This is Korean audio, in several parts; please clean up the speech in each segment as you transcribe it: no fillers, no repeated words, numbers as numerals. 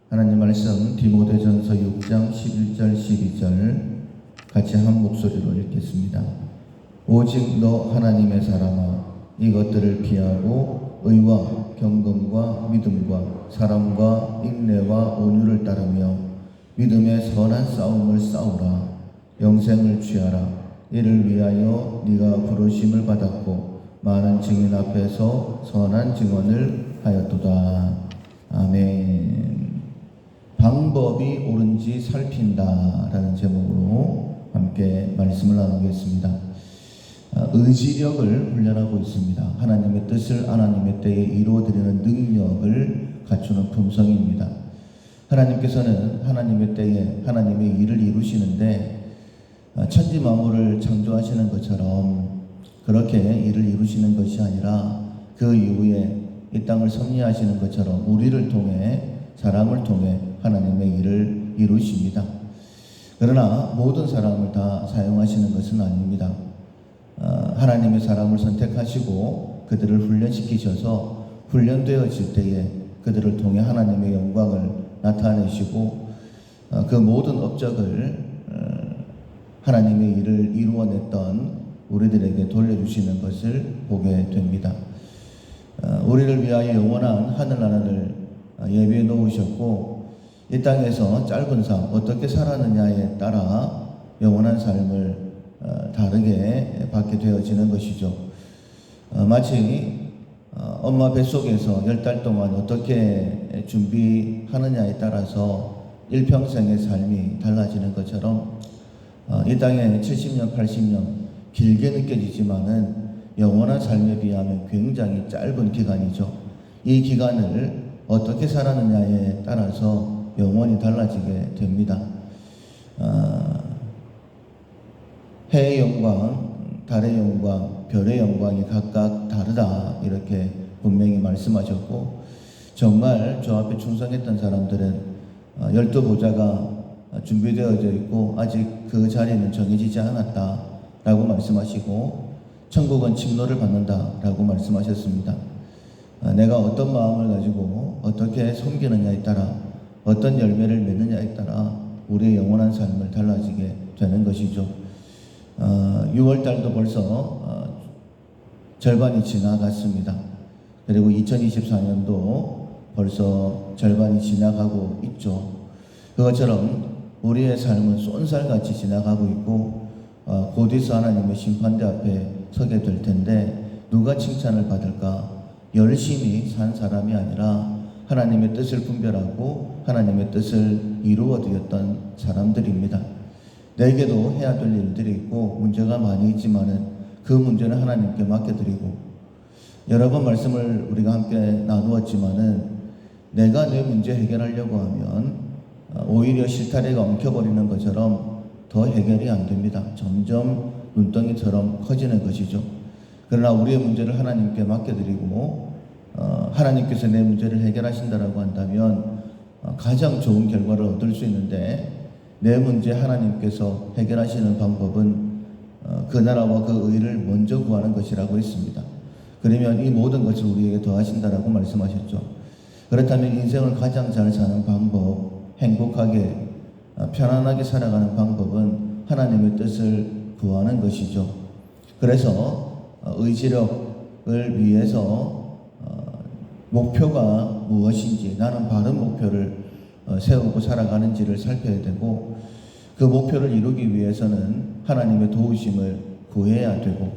하나님 말씀 디모데전서 6장 11절 12절 같이 한 목소리로 읽겠습니다. 오직 너 하나님의 사람아 이것들을 피하고 의와 경건과 믿음과 사랑과 인내와 온유를 따르며 믿음의 선한 싸움을 싸우라. 영생을 취하라. 이를 위하여 네가 부르심을 받았고 많은 증인 앞에서 선한 증언을 하였도다. 아멘. 방법이 옳은지 살핀다라는 제목으로 함께 말씀을 나누겠습니다. 의지력을 훈련하고 있습니다. 하나님의 뜻을 하나님의 때에 이루어드리는 능력을 갖추는 품성입니다. 하나님께서는 하나님의 때에 하나님의 일을 이루시는데 천지 만물을 창조하시는 것처럼 그렇게 일을 이루시는 것이 아니라 그 이후에 이 땅을 섭리하시는 것처럼 우리를 통해 사람을 통해 하나님의 일을 이루십니다. 그러나 모든 사람을 다 사용하시는 것은 아닙니다. 하나님의 사람을 선택하시고 그들을 훈련시키셔서 훈련되어질 때에 그들을 통해 하나님의 영광을 나타내시고 그 모든 업적을 하나님의 일을 이루어냈던 우리들에게 돌려주시는 것을 보게 됩니다. 우리를 위하여 영원한 하늘나라를 예비해 놓으셨고 이 땅에서 짧은 삶 어떻게 살았느냐에 따라 영원한 삶을 다르게 받게 되어지는 것이죠. 마치 엄마 뱃속에서 10달 동안 어떻게 준비하느냐에 따라서 일평생의 삶이 달라지는 것처럼 이 땅에 70년, 80년 길게 느껴지지만은 영원한 삶에 비하면 굉장히 짧은 기간이죠. 이 기간을 어떻게 살았느냐에 따라서 영원히 달라지게 됩니다. 해의 영광, 달의 영광, 별의 영광이 각각 다르다 이렇게 분명히 말씀하셨고 정말 저 앞에 충성했던 사람들은 12보좌가 준비되어져 있고 아직 그 자리는 정해지지 않았다라고 말씀하시고 천국은 침노를 받는다라고 말씀하셨습니다. 내가 어떤 마음을 가지고 어떻게 섬기느냐에 따라 어떤 열매를 맺느냐에 따라 우리의 영원한 삶을 달라지게 되는 것이죠. 6월달도 벌써 절반이 지나갔습니다. 그리고 2024년도 벌써 절반이 지나가고 있죠. 그것처럼 우리의 삶은 쏜살같이 지나가고 있고 곧 있어 하나님의 심판대 앞에 서게 될 텐데 누가 칭찬을 받을까? 열심히 산 사람이 아니라 하나님의 뜻을 분별하고 하나님의 뜻을 이루어드렸던 사람들입니다. 내게도 해야 될 일들이 있고 문제가 많이 있지만은 그 문제는 하나님께 맡겨드리고 여러 번 말씀을 우리가 함께 나누었지만은 내가 내 문제 해결하려고 하면 오히려 실타래가 엉켜버리는 것처럼 더 해결이 안 됩니다. 점점 눈덩이처럼 커지는 것이죠. 그러나 우리의 문제를 하나님께 맡겨드리고 하나님께서 내 문제를 해결하신다라고 한다면 가장 좋은 결과를 얻을 수 있는데 내 문제 하나님께서 해결하시는 방법은 그 나라와 그 의를 먼저 구하는 것이라고 했습니다. 그러면 이 모든 것을 우리에게 더하신다라고 말씀하셨죠. 그렇다면 인생을 가장 잘 사는 방법, 행복하게 편안하게 살아가는 방법은 하나님의 뜻을 구하는 것이죠. 그래서 의지력을 위해서 목표가 무엇인지 나는 바른 목표를 세우고 살아가는지를 살펴야 되고 그 목표를 이루기 위해서는 하나님의 도우심을 구해야 되고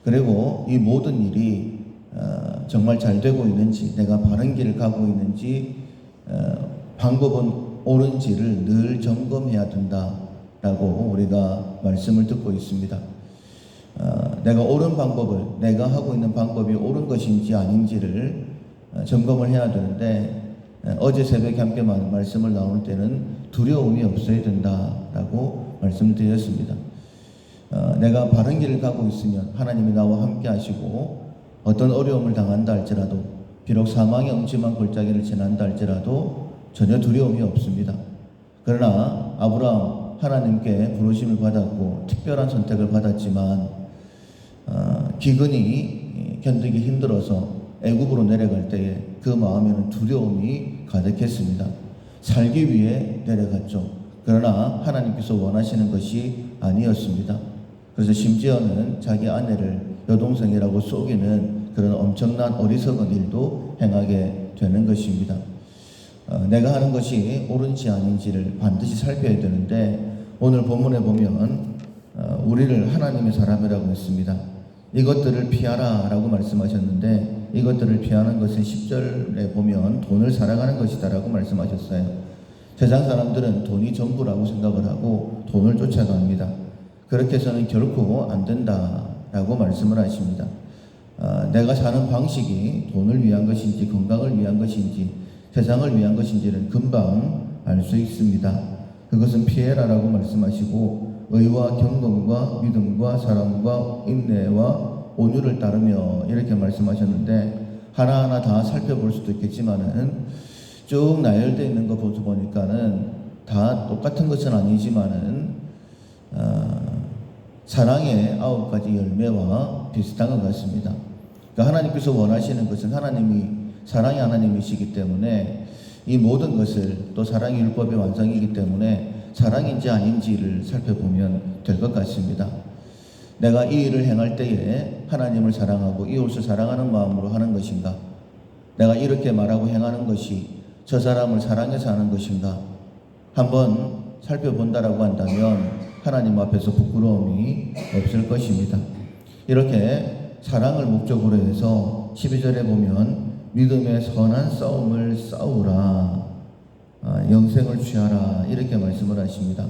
그리고 이 모든 일이 정말 잘 되고 있는지 내가 바른 길을 가고 있는지 방법은 옳은지를 늘 점검해야 된다라고 우리가 말씀을 듣고 있습니다. 내가 옳은 방법을 내가 하고 있는 방법이 옳은 것인지 아닌지를 점검을 해야 되는데 어제 새벽에 함께 말씀을 나눌 때는 두려움이 없어야 된다라고 말씀을 드렸습니다. 내가 바른 길을 가고 있으면 하나님이 나와 함께 하시고 어떤 어려움을 당한다 할지라도 비록 사망의 음침한 골짜기를 지난다 할지라도 전혀 두려움이 없습니다. 그러나 아브라함 하나님께 부르심을 받았고 특별한 선택을 받았지만 기근이 견디기 힘들어서 애굽으로 내려갈 때에 그 마음에는 두려움이 가득했습니다. 살기 위해 내려갔죠. 그러나 하나님께서 원하시는 것이 아니었습니다. 그래서 심지어는 자기 아내를 여동생이라고 속이는 그런 엄청난 어리석은 일도 행하게 되는 것입니다. 내가 하는 것이 옳은지 아닌지를 반드시 살펴야 되는데, 오늘 본문에 보면 우리를 하나님의 사람이라고 했습니다. 이것들을 피하라 라고 말씀하셨는데, 이것들을 피하는 것은 10절에 보면 돈을 사랑하는 것이다 라고 말씀하셨어요. 세상 사람들은 돈이 전부라고 생각을 하고 돈을 쫓아갑니다. 그렇게 해서는 결코 안 된다 라고 말씀을 하십니다. 내가 사는 방식이 돈을 위한 것인지 건강을 위한 것인지 세상을 위한 것인지는 금방 알 수 있습니다. 그것은 피해라라고 말씀하시고, 의와 경건과 믿음과 사랑과 인내와 온유를 따르며 이렇게 말씀하셨는데, 하나하나 다 살펴볼 수도 있겠지만은 쭉 나열되어 있는 거 보니까는 다 똑같은 것은 아니지만은 사랑의 9가지 열매와 비슷한 것 같습니다. 그러니까 하나님께서 원하시는 것은, 하나님이 사랑의 하나님이시기 때문에 이 모든 것을, 또 사랑의 율법의 완성이기 때문에 사랑인지 아닌지를 살펴보면 될 것 같습니다. 내가 이 일을 행할 때에 하나님을 사랑하고 이웃을 사랑하는 마음으로 하는 것인가? 내가 이렇게 말하고 행하는 것이 저 사람을 사랑해서 하는 것인가? 한번 살펴본다라고 한다면 하나님 앞에서 부끄러움이 없을 것입니다. 이렇게 사랑을 목적으로 해서 12절에 보면 믿음의 선한 싸움을 싸우라, 영생을 취하라 이렇게 말씀을 하십니다.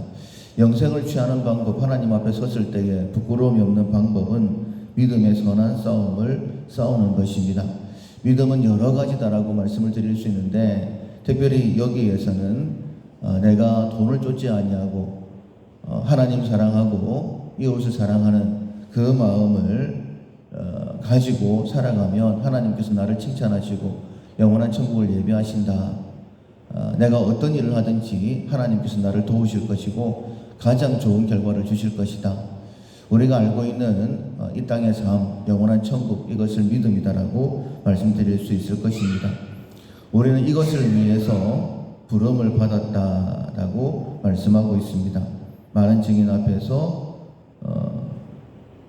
영생을 취하는 방법, 하나님 앞에 섰을 때에 부끄러움이 없는 방법은 믿음의 선한 싸움을 싸우는 것입니다. 믿음은 여러 가지다라고 말씀을 드릴 수 있는데, 특별히 여기에서는 내가 돈을 쫓지 아니하고 하나님 사랑하고 이웃을 사랑하는 그 마음을 가지고 살아가면 하나님께서 나를 칭찬하시고 영원한 천국을 예비하신다. 내가 어떤 일을 하든지 하나님께서 나를 도우실 것이고 가장 좋은 결과를 주실 것이다. 우리가 알고 있는 이 땅의 삶, 영원한 천국, 이것을 믿음이다라고 말씀드릴 수 있을 것입니다. 우리는 이것을 위해서 부름을 받았다라고 말씀하고 있습니다. 많은 증인 앞에서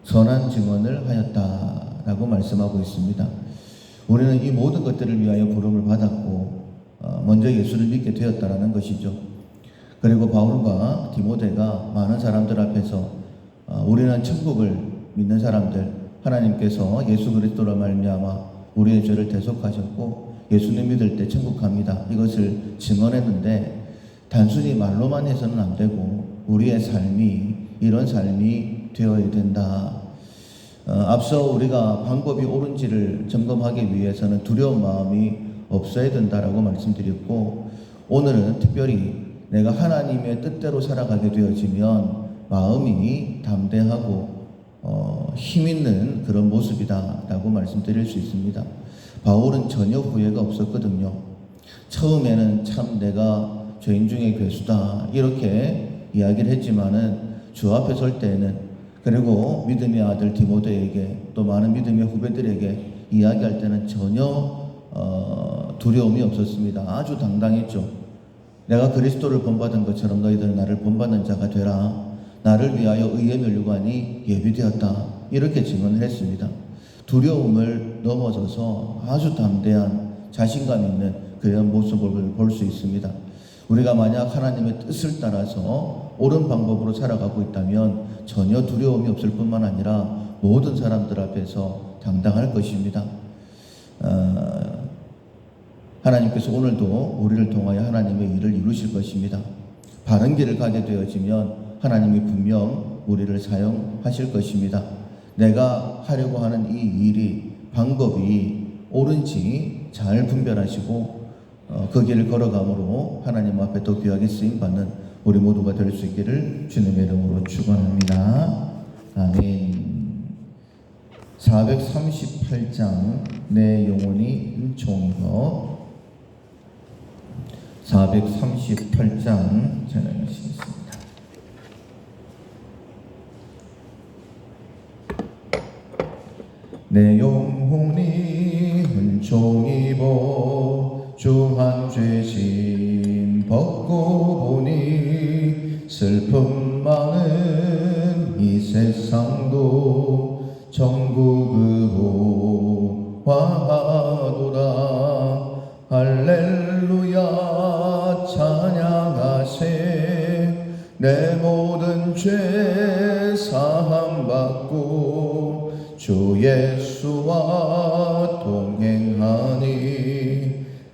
선한 증언을 하였다라고 말씀하고 있습니다. 우리는 이 모든 것들을 위하여 부름을 받았고 먼저 예수를 믿게 되었다라는 것이죠. 그리고 바울과 디모데가 많은 사람들 앞에서 우리는 천국을 믿는 사람들, 하나님께서 예수 그리스도로 말미암아 우리의 죄를 대속하셨고 예수님 믿을 때 천국 갑니다, 이것을 증언했는데, 단순히 말로만 해서는 안 되고 우리의 삶이 이런 삶이 되어야 된다. 앞서 우리가 방법이 옳은지를 점검하기 위해서는 두려운 마음이 없어야 된다라고 말씀드렸고, 오늘은 특별히 내가 하나님의 뜻대로 살아가게 되어지면 마음이 담대하고 힘있는 그런 모습이다라고 말씀드릴 수 있습니다. 바울은 전혀 후회가 없었거든요. 처음에는 참 내가 죄인 중에 괴수다 이렇게 이야기를 했지만은 주 앞에 설 때에는, 그리고 믿음의 아들 디모데에게 또 많은 믿음의 후배들에게 이야기할 때는 전혀 두려움이 없었습니다. 아주 당당했죠. 내가 그리스도를 본받은 것처럼 너희들은 나를 본받는 자가 되라. 나를 위하여 의의 면류관이 예비되었다. 이렇게 증언을 했습니다. 두려움을 넘어서서 아주 담대한 자신감 있는 그런 모습을 볼 수 있습니다. 우리가 만약 하나님의 뜻을 따라서 옳은 방법으로 살아가고 있다면 전혀 두려움이 없을 뿐만 아니라 모든 사람들 앞에서 당당할 것입니다. 하나님께서 오늘도 우리를 통하여 하나님의 일을 이루실 것입니다. 바른 길을 가게 되어지면 하나님이 분명 우리를 사용하실 것입니다. 내가 하려고 하는 이 일이 방법이 옳은지 잘 분별하시고 그 길을 걸어감으로 하나님 앞에 더 귀하게 쓰임받는 우리 모두가 될 수 있기를 주님의 이름으로 축원합니다. 아멘. 438장 내 영혼이 은총이여, 438장 전하시겠습니다. 내 영혼이 은총 입어 주한 죄진 벗고 보니 슬픔 많은 이 세상도 천국으로 와도다. 할렐루야 찬양하세. 내 모든 죄 사함받고 주 예수와 동행하니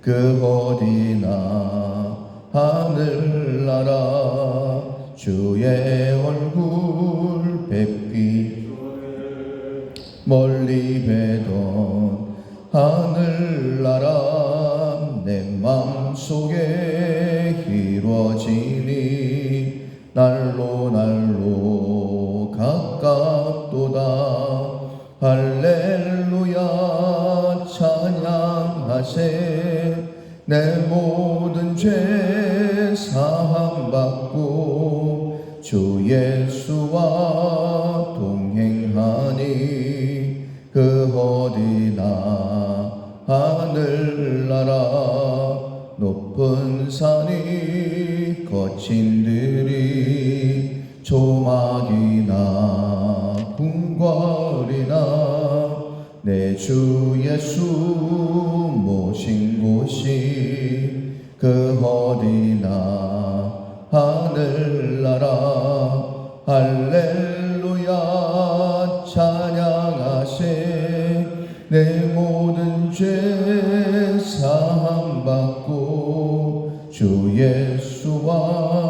그 어디나 하늘나라 주의 얼굴 뵙기 멀리 뵈던 하늘나라 내 맘속에 이루어지니 날로 날로 가깝도다. 할렐루야 찬양하세. 내 모든 죄 사함받고 주 예수와 동행하니 그 어디나 하늘나라 높은 산이 거친 들이 조막이나 궁궐이나 내 주 예수 모신 곳이 그 어디나 하늘나라. 할렐루야 찬양하세. 내 모든 죄 사함받고 주 예수와